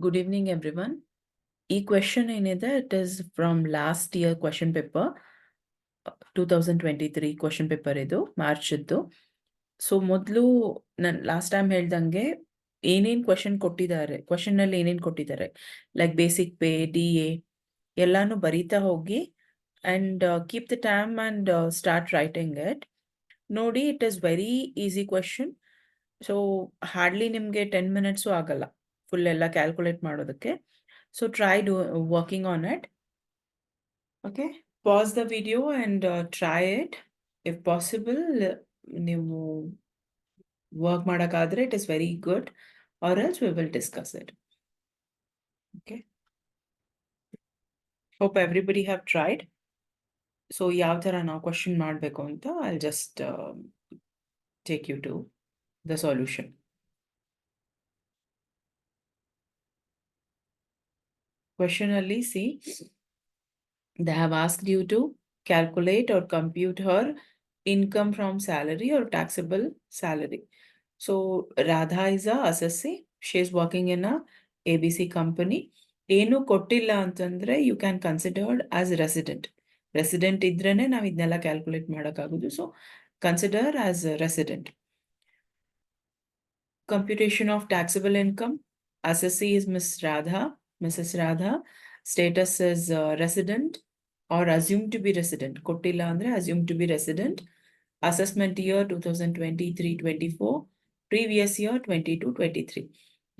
Good evening, everyone. ಈ question ಏನಿದೆ it is from last year question paper 2023 question paper ಇದು ಮಾರ್ಚ್ದ್ದು. So ಮೊದಲು ನಾನು ಲಾಸ್ಟ್ ಟೈಮ್ ಹೇಳ್ದಂಗೆ ಏನೇನು ಕ್ವೆಶನ್ ಕೊಟ್ಟಿದ್ದಾರೆ, ಕ್ವೆಶನ್ ಅಲ್ಲಿ ಏನೇನು ಕೊಟ್ಟಿದ್ದಾರೆ ಲೈಕ್ ಬೇಸಿಕ್ ಪೇ, DA ಎಲ್ಲಾನು ಬರೀತಾ ಹೋಗಿ and keep the time and start writing it. ನೋಡಿ, it is very easy question. So hardly ನಿಮಗೆ 10 ಮಿನಿಟ್ಸು ಆಗಲ್ಲ ಫುಲ್ ಎಲ್ಲ ಕ್ಯಾಲ್ಕುಲೇಟ್ ಮಾಡೋದಕ್ಕೆ. So try working on it. Okay, pause the video and try it. If possible, ನೀವು work ಮಾಡಕ್ಕಾದ್ರೆ it is very good, or else we will discuss it. Okay. Hope everybody have tried. So ಯಾವ ತರ ನಾವು question ಮಾಡಬೇಕು ಅಂತ I'll just take you to the solution. Question ಅಲ್ಲಿ see, they have asked you to calculate or compute her income from salary or taxable salary. So Radha is a assessee. She is working in a ABC company. ಏನು ಕೊಟ್ಟಿಲ್ಲ ಅಂತಂದ್ರೆ you can consider as resident. Resident ಇದ್ರೇನೆ ನಾವು ಇದನ್ನೆಲ್ಲ calculate ಮಾಡೋಕ್ಕಾಗೋದು. So consider as a resident. Computation of taxable income. Assessee is Mrs. Radha. Status is resident or assumed to be resident. ಕೊಟ್ಟಿಲ್ಲ ಅಂದ್ರೆ assumed to be resident. Assessment year 2023-24. Previous year 22-23.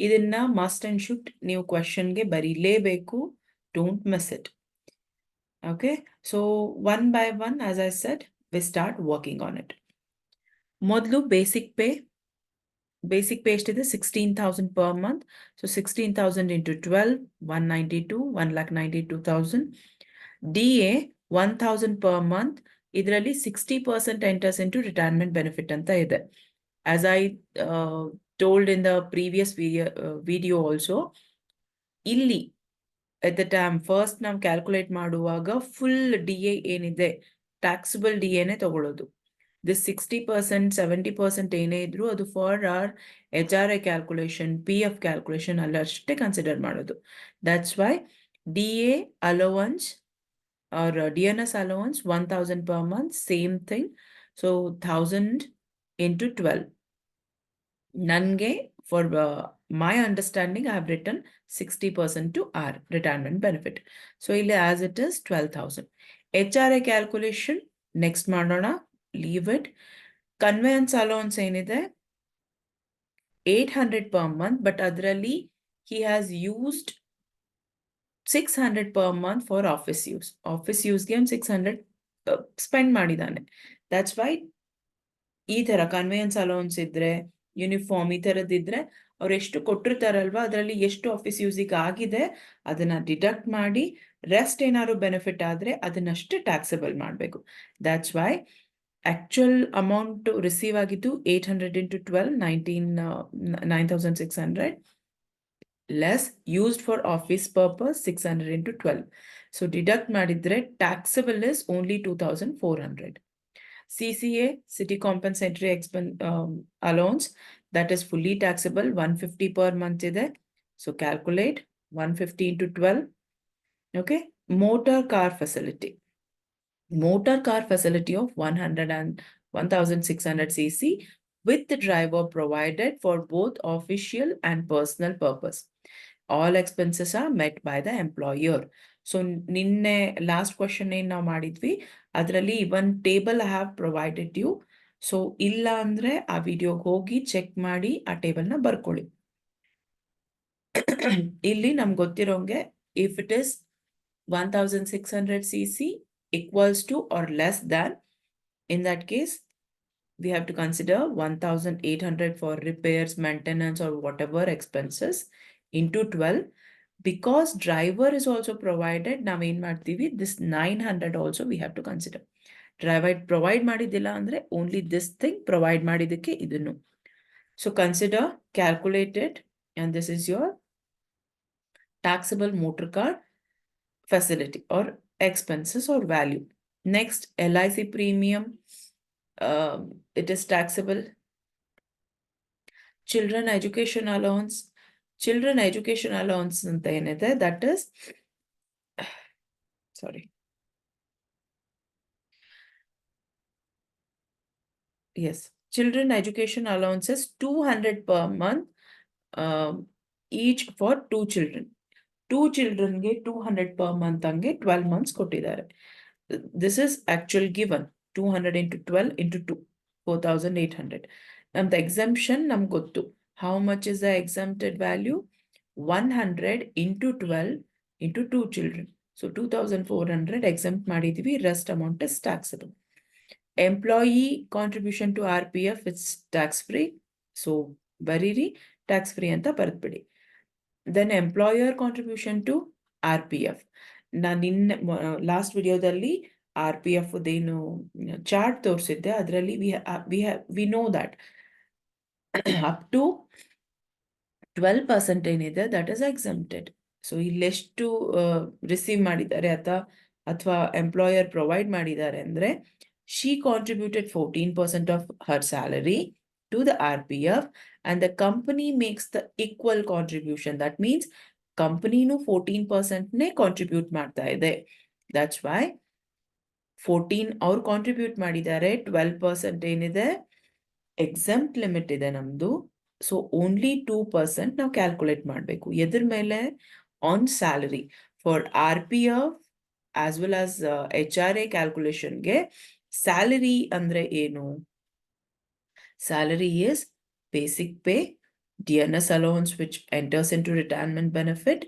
ಇದನ್ನ must and should ನೀವು ಕ್ವೆಶನ್ಗೆ ಬರೀಲೇಬೇಕು. Don't miss it. Okay, so one by one, as I said, we start working on it. ಮೊದಲು basic pay ಎಷ್ಟಿದೆ 16,000 per month. So 16,000 into 12, 192, 1,92,000. DA 1,000 per month. ಇದರಲ್ಲಿ 60% enters into retirement benefit ಅಂತ ಇದೆ. As I told in the previous video also, ಇಲ್ಲಿ at the time first ನಾವು calculate ಮಾಡುವಾಗ full DA ಏನಿದೆ taxable DAನೇ ತಗೊಳ್ಳೋದು. This 60%, 70% ಏನೇ ಇದ್ರು ಅದು for or HRA calculation, PF calculation ಅಲ್ಲಷ್ಟೇ ಕನ್ಸಿಡರ್ ಮಾಡೋದು. That's why DA allowance or DNS allowance 1,000 per month, same thing. So 1,000 into 12. Nange, for my understanding, I have written 60% to our retirement benefit. So as it is 12,000. HRA calculation, next madona, leave it. Conveyance allowance ಏನಿದೆ 800 per month, but adralli he has used 600 per month for office use. Office use game 600 spend ಮಾಡಿದಾನೆ. That's why ಈ ತರ conveyance allowance ಇದ್ರೆ, uniform ಈ ತರದಿದ್ರೆ ಅವ್ರು ಎಷ್ಟು ಕೊಟ್ಟಿರ್ತಾರಲ್ವಾ ಅದರಲ್ಲಿ ಎಷ್ಟು ಆಫೀಸ್ ಯೂಸಿಗೆ ಆಗಿದೆ ಅದನ್ನ ಡಿಡಕ್ಟ್ ಮಾಡಿ ರೆಸ್ಟ್ ಏನಾದ್ರು ಬೆನಿಫಿಟ್ ಆದ್ರೆ ಅದನ್ನಷ್ಟೇ ಟ್ಯಾಕ್ಸಬಲ್ ಮಾಡಬೇಕು. That's why actual amount receive ಆಗಿದ್ದು 800 into 12, 9,600 less used for office purpose 600 into 12. So deduct ಮಾಡಿದ್ರೆ taxable is only 2,400. CCA, City Compensatory Expense Allowance, that is fully taxable, 150 per month ide. So calculate 150 into 12. Okay. Motor car facility. Motor car facility of 1,600 cc with the driver provided for both official and personal purpose. All expenses are met by the employer. So ನಿನ್ನೆ last question ಏನ್ ನಾವು ಮಾಡಿದ್ವಿ ಅದರಲ್ಲಿ ಒಂದು table I have provided you. So ಇಲ್ಲ ಅಂದ್ರೆ ಆ ವಿಡಿಯೋಗೆ ಹೋಗಿ ಚೆಕ್ ಮಾಡಿ ಆ ಟೇಬಲ್ನ ಬರ್ಕೊಳ್ಳಿ. ಇಲ್ಲಿ ನಮ್ಗೆ ಗೊತ್ತಿರೋಂಗೆ if it is 1,600 cc equals to or less than, in that case we have to consider 1,800 for repairs, maintenance or whatever expenses into 12. Because driver is also provided, now in ಮಾಡ್ತೀವಿ this 900 also we have to consider. Driver provide ಮಾಡಿದಿಲ್ಲ ಅಂದ್ರೆ only this thing provide ಮಾಡಿದಕ್ಕೆ ಇದನ್ನು. So consider, calculate it, and this is your taxable motor car facility or expenses or value. Next, LIC premium, it is taxable. Children education allowance, Children education allowance ಅಂತ ಏನಿದೆ, that is, sorry. Yes, children education allowances 200 per month, each for 2 children. 2 childrenಗೆ 200 per month ಹಂಗೆ 12 months ಕೊಟ್ಟಿದ್ದಾರೆ. This is actual given. 200 into 12 into 2, 4,800. And the exemption ನಮ್ಗೆ ಗೊತ್ತು. How much is the exempted value? 100 into 12 into 2 children. So 2,400 exempt ಮಾಡಿದೀವಿ. Rest amount is taxable. Employee contribution to RPF is tax free. So ಬರೀರಿ tax free ಅಂತ ಬರೆದ್ಬಿಡಿ. Then employer contribution to RPF. ನಾನು last ವಿಡಿಯೋದಲ್ಲಿ RPF ಏನು chart ತೋರಿಸಿದ್ದೆ, ಅದರಲ್ಲಿ we know that up to 12% ಏನಿದೆ ದಟ್ ಇಸ್ ಎಕ್ಸಮ್ಟೆಡ್. ಸೊ ಇಲ್ಲೆಷ್ಟು ರಿಸೀವ್ ಮಾಡಿದ್ದಾರೆ ಅಥವಾ ಎಂಪ್ಲಾಯರ್ ಪ್ರೊವೈಡ್ ಮಾಡಿದ್ದಾರೆ ಅಂದರೆ, she contributed 14% of her salary to the RPF and the company makes the equal contribution. That means company nu 14% ne contribute ಮಾಡ್ತಾ ಇದೆ. That's why 14 ಅವ್ರು contribute ಮಾಡಿದ್ದಾರೆ, 12% ಏನಿದೆ exempt ಲಿಮಿಟ್ ಇದೆ ನಮ್ದು. ಸೊ ಓನ್ಲಿ 2% ನಾವು ಕ್ಯಾಲ್ಕುಲೇಟ್ ಮಾಡಬೇಕು. ಎದ್ರ ಮೇಲೆ? On salary. For RPF as well as HRA ಕ್ಯಾಲ್ಕುಲೇಷನ್ಗೆ ಸ್ಯಾಲರಿ ಅಂದ್ರೆ ಏನು? Salary is basic pay, DNS allowance which enters into retirement benefit,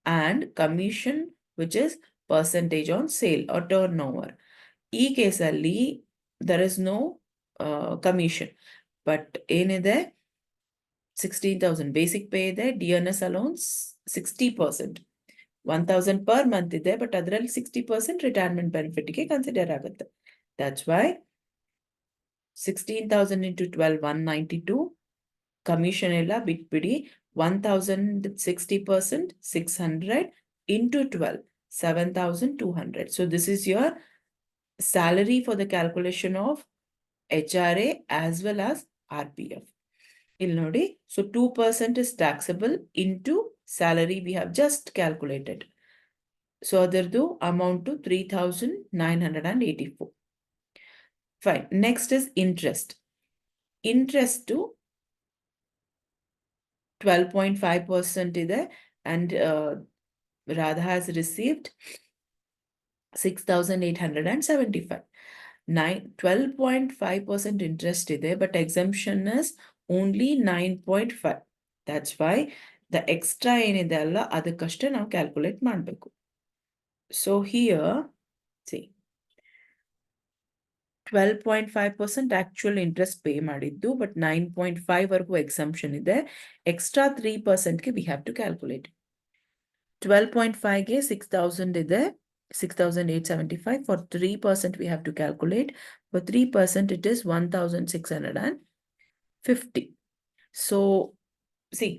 and commission which is percentage on sale or turnover. ಈ ಕೇಸಲ್ಲಿ there is no commission, but ಏನಿದೆ? 16,000 basic pay ಇದೆ, DNS allowance 60%, 1,000 per month ಇದೆ, but ಅದರಲ್ಲಿ 60% retirement benefitಗೆ consider ಆಗುತ್ತೆ. That's why 16,000 into 12, 192. Commission ಎಲ್ಲ ಬಿಟ್ಬಿಡಿ. 1,000 60%, 600 into 12, 7,200. So this is your salary for the calculation of HRA as well as RPF. ಇಲ್ಲಿ ನೋಡಿ, so 2% is taxable into salary we have just calculated. So ಅದರದ್ದು amount to 3,984. Fine. Next is interest. Interest to 12.5% ಇದೆ, and Radha has received 6,875. 12.5% interest ಇದೆ, but exemption is only 9.5. That's why the extra ಏನಿದೆ ಅಲ್ಲ ಅದಕ್ಕಷ್ಟೇ ನಾವು calculate ಮಾಡಬೇಕು. So here, see, 12.5% actual interest pay ಮಾಡಿದ್ದು, but 9.5 ವರೆಗೂ exemption ಇದೆ. Extra 3%ಗೆ we have to calculate. 12.5ಗೆ 6,000 ಇದೆ, 6,875. For 3% we have to calculate. For 3% it is 1,650. So, see,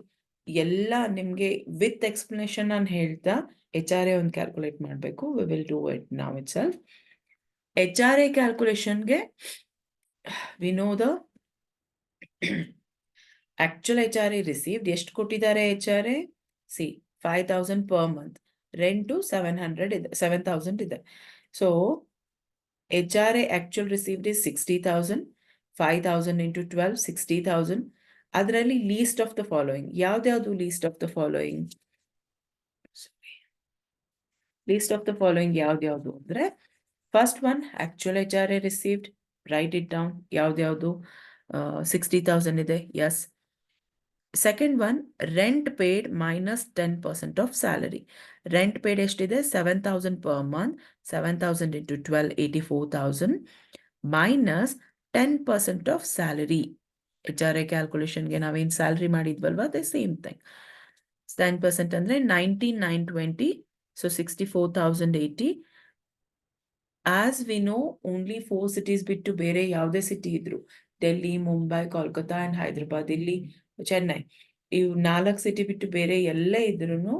ಎಲ್ಲ ನಿಮಗೆ ವಿತ್ ಎಕ್ಸ್ಪ್ಲನೇಷನ್ ನಾನು ಹೇಳ್ತಾ HRA ಒಂದು ಕ್ಯಾಲ್ಕುಲೇಟ್ ಮಾಡಬೇಕು. We will do it now itself. HRA ಕ್ಯಾಲ್ಕುಲೇಷನ್ಗೆ we know the actual HRA received. ಎಷ್ಟು ಕೊಟ್ಟಿದ್ದಾರೆ HRA? See, 5,000 per month. Rent 700 ಇದೆ, 7,000 ಇದೆ. So HRA actual received is 60,000. 5,000 into 12, 60,000. ಅದರಲ್ಲಿ least of the following. ಯಾವ್ದ್ಯಾವ್ದು least of the following? Least of the following ಯಾವ್ದ್ಯಾವ್ದು ಅಂದ್ರೆ, first one, actual HRA received. Write it down. ಯಾವ್ದ್ಯಾವ್ದು? 60,000 ಇದೆ. Yes. Second one, rent paid minus 10% of salary. Rent paid ಎಷ್ಟಿದೆ? 7,000 per month. 7,000 into 12, 84,000 minus 10% of salary. HRA ಕ್ಯಾಲ್ಕುಲೇಷನ್ಗೆ ನಾವೇನು salary ಮಾಡಿದ್ವಲ್ವಾ, the same thing. 10% ಅಂದ್ರೆ 19,920. So 64,080. As we know, only 4 cities ಬಿಟ್ಟು ಬೇರೆ ಯಾವುದೇ city ಇದ್ರು, Delhi, Mumbai, Kolkata and Hyderabad, ಇಲ್ಲಿ ಚೆನ್ನೈ, ಇವು 4 ಸಿಟಿ ಬಿಟ್ಟು ಬೇರೆ ಎಲ್ಲೇ ಇದ್ರೂ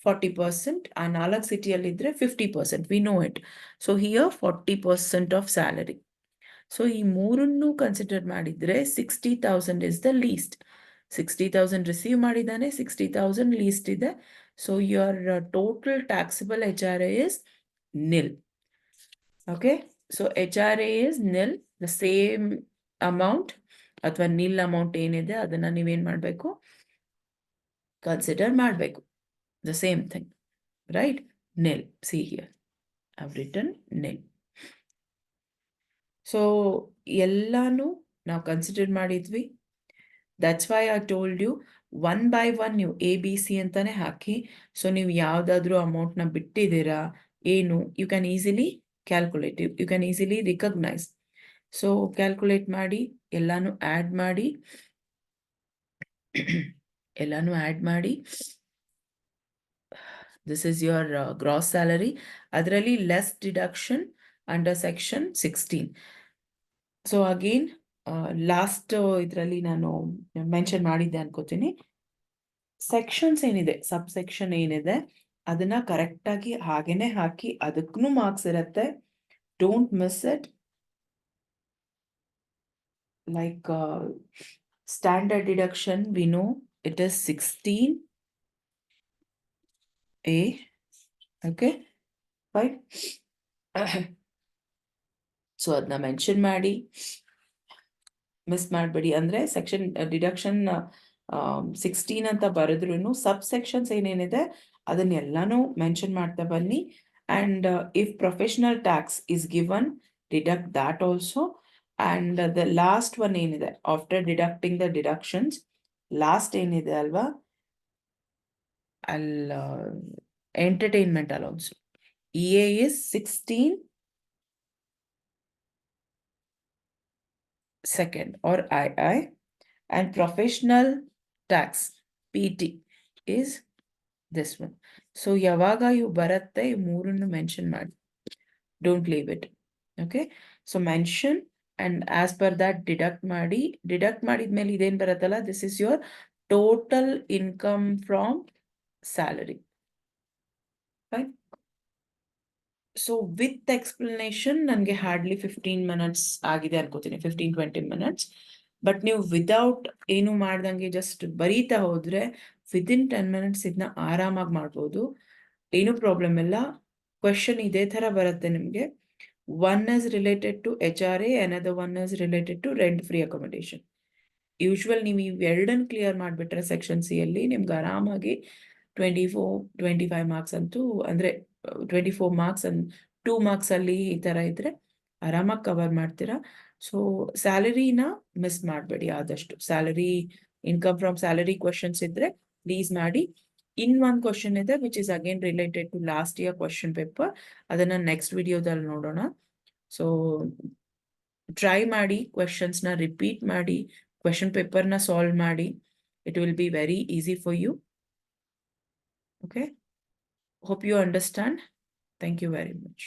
40%, ಆ 4 ಸಿಟಿಯಲ್ಲಿದ್ರೆ 50%. We know it. So here 40% of salary. So ಈ ಮೂರನ್ನು ಕನ್ಸಿಡರ್ ಮಾಡಿದ್ರೆ 60,000 ಇಸ್ ದ ಲೀಸ್ಟ್. 60,000 ರಿಸೀವ್ ಮಾಡಿದ್ದಾನೆ, 60,000 ಲೀಸ್ಟ್ ಇದೆ. So your total taxable HRA is nil. Okay, so HRA is nil, the same amount ಅಥವಾ ನಿಲ್ ಅಮೌಂಟ್ ಏನಿದೆ ಅದನ್ನ ನೀವೇನ್ ಮಾಡಬೇಕು, ಕನ್ಸಿಡರ್ ಮಾಡಬೇಕು. The same thing, right? Nil. See here, I've written nil. So ಎಲ್ಲಾನು ನಾವು ಕನ್ಸಿಡರ್ ಮಾಡಿದ್ವಿ. That's why I told you, one by one ನೀವು ABC ಅಂತಾನೆ ಹಾಕಿ. ಸೊ ನೀವು ಯಾವುದಾದ್ರೂ ಅಮೌಂಟ್ನ ಬಿಟ್ಟಿದ್ದೀರಾ ಏನು, you can easily calculate, you can easily recognise. So calculate ಮಾಡಿ, ಎಲ್ಲಾನು ಆ್ಯಡ್ ಮಾಡಿ, ಎಲ್ಲಾನು ಆ್ಯಡ್ ಮಾಡಿ. This is your gross salary. ಅದರಲ್ಲಿ less deduction under section 16. So again last ಇದರಲ್ಲಿ ನಾನು ಮೆನ್ಷನ್ ಮಾಡಿದ್ದೆ ಅನ್ಕೋತೀನಿ, ಸೆಕ್ಷನ್ಸ್ ಏನಿದೆ, ಸಬ್ ಸೆಕ್ಷನ್ ಏನಿದೆ ಅದನ್ನ ಕರೆಕ್ಟಾಗಿ ಹಾಗೇನೆ ಹಾಕಿ, ಅದಕ್ಕೂ ಮಾರ್ಕ್ಸ್ ಇರುತ್ತೆ. Don't miss it. Like standard deduction we know it is 16A. Okay fine. So ಅದನ್ನ ಮೆನ್ಷನ್ ಮಾಡಿ, ಮಿಸ್ ಮಾಡಬೇಡಿ. ಅಂದರೆ ಸೆಕ್ಷನ್ ಡಿಡಕ್ಷನ್ 16 ಅಂತ ಬರೆದ್ರೂ ಸಬ್ ಸೆಕ್ಷನ್ಸ್ ಏನೇನಿದೆ ಅದನ್ನೆಲ್ಲಾನು ಮೆನ್ಷನ್ ಮಾಡ್ತಾ ಬನ್ನಿ. And if professional tax is given, deduct that also. And the last one ಏನಿದೆ, after deducting the deductions, last ಏನಿದೆ ಅಲ್ವಾ, ಅಲ್ಲಿ entertainment allowance, EA is 16 or II, and professional tax PT is this one. So ಯಾವಾಗ ಇವು ಬರುತ್ತೆ ಈ ಮೂರನ್ನು mention ಮಾಡಿ, don't leave it. Okay, so mention and as per that deduct ಮಾಡಿ. ಡಿಡಕ್ಟ್ ಮಾಡಿದ್ಮೇಲೆ ಇದೇನು ಬರುತ್ತಲ್ಲ, this is your total income from salary. Fine. So with explanation ನನಗೆ ಹಾರ್ಡ್ಲಿ 15 ಮಿನಿಟ್ಸ್ ಆಗಿದೆ ಅನ್ಕೋತೀನಿ, 15-20 ಮಿನಿಟ್ಸ್. ಬಟ್ ನೀವು ವಿದೌಟ್ ಏನು ಮಾಡ್ದಂಗೆ ಜಸ್ಟ್ ಬರೀತಾ ಹೋದ್ರೆ ವಿದಿನ್ 10 ಮಿನಿಟ್ಸ್ ಇದನ್ನ ಆರಾಮಾಗಿ ಮಾಡ್ಬೋದು, ಏನು ಪ್ರಾಬ್ಲಮ್ ಇಲ್ಲ. ಕ್ವೆಶನ್ ಇದೇ ಥರ ಬರುತ್ತೆ ನಿಮಗೆ. One is related to HRA, another one is related to rent free accommodation. Usual ನೀವು ಇವೆರಡನ್ನು ಕ್ಲಿಯರ್ ಮಾಡಿಬಿಟ್ರೆ ಸೆಕ್ಷನ್ ಸಿ ಅಲ್ಲಿ ನಿಮ್ಗೆ ಆರಾಮಾಗಿ 24-25 ಮಾರ್ಕ್ಸ್ ಅಂತೂ, ಅಂದರೆ 24 ಮಾರ್ಕ್ಸ್ ಅಂಡ್ 2 ಮಾರ್ಕ್ಸ್ ಅಲ್ಲಿ ಈ ಥರ ಇದ್ರೆ ಆರಾಮಾಗಿ ಕವರ್ ಮಾಡ್ತೀರಾ. ಸೊ ಸ್ಯಾಲರಿನ ಮಿಸ್ ಮಾಡಬೇಡಿ ಆದಷ್ಟು. Salary, income from salary questions ಇದ್ರೆ ಪ್ಲೀಸ್ ಮಾಡಿ. ಇನ್ ಒಂದು ಕ್ವಶನ್ ಇದೆ which is again related to last year question paper, ಅದನ್ನ ನೆಕ್ಸ್ಟ್ ವಿಡಿಯೋದಲ್ಲಿ ನೋಡೋಣ. ಸೊ ಟ್ರೈ ಮಾಡಿ, ಕ್ವೆಶನ್ಸ್ನ ರಿಪೀಟ್ ಮಾಡಿ, ಕ್ವೆಶನ್ ಪೇಪರ್ನ ಸಾಲ್ವ್ ಮಾಡಿ. It will be very easy for you. Okay, hope you understand. Thank you very much.